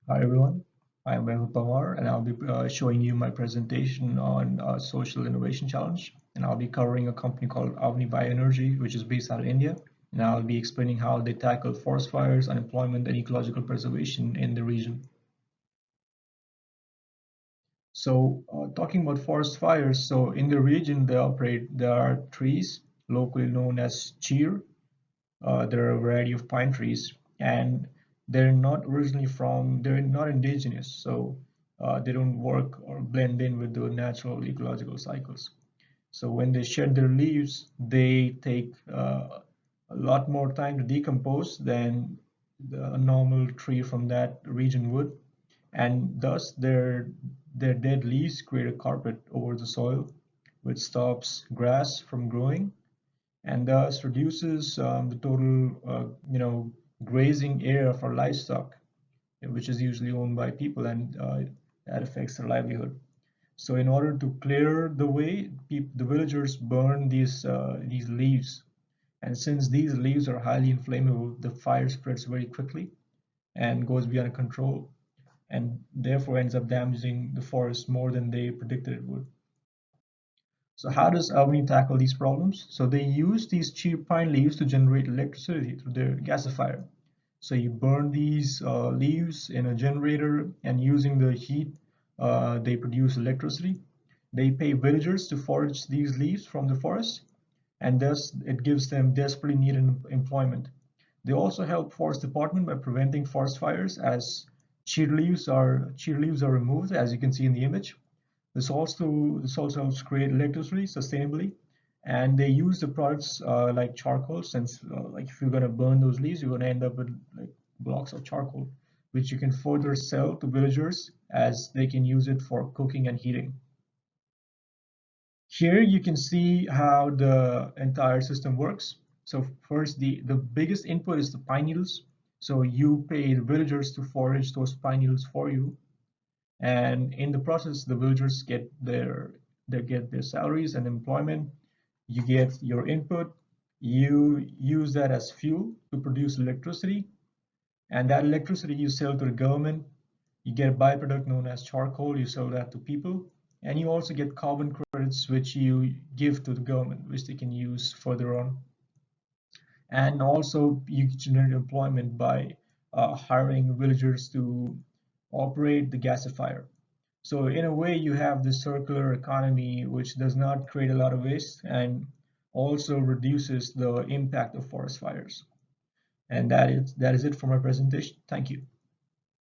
Hi everyone, I'm Pamar and I'll be showing you my presentation on Social Innovation Challenge, and I'll be covering a company called Avni Bioenergy, which is based out of India, and I'll be explaining how they tackle forest fires, unemployment, and ecological preservation in the region. So, talking about forest fires, so in the region there are trees, locally known as cheer. There are a variety of pine trees, and they're not indigenous, so they don't work or blend in with the natural ecological cycles. So when they shed their leaves, they take a lot more time to decompose than a normal tree from that region would, and thus their dead leaves create a carpet over the soil, which stops grass from growing and thus reduces the total, grazing area for livestock, which is usually owned by people, and that affects their livelihood. So, in order to clear the way, the villagers burn these leaves, and since these leaves are highly inflammable, the fire spreads very quickly and goes beyond control, and therefore ends up damaging the forest more than they predicted it would. So how does Albany tackle these problems? So they use these cheap pine leaves to generate electricity through their gasifier. So you burn these leaves in a generator, and using the heat, they produce electricity. They pay villagers to forage these leaves from the forest, and thus it gives them desperately needed employment. They also help forest department by preventing forest fires as cheer leaves are removed, as you can see in the image. This also helps create electricity sustainably, and they use the products like charcoal. Since like if you're gonna burn those leaves, you're gonna end up with like blocks of charcoal, which you can further sell to villagers as they can use it for cooking and heating. Here you can see how the entire system works. So first, the biggest input is the pine needles. So you pay the villagers to forage those pine needles for you, and in the process the villagers get their salaries and employment. You get your input, you use that as fuel to produce electricity, and that electricity you sell to the government. You get a byproduct known as charcoal, you sell that to people, and you also get carbon credits which you give to the government, which they can use further on. And also you generate employment by hiring villagers to operate the gasifier. So in a way, you have this circular economy which does not create a lot of waste and also reduces the impact of forest fires. And that is it for my presentation. Thank you.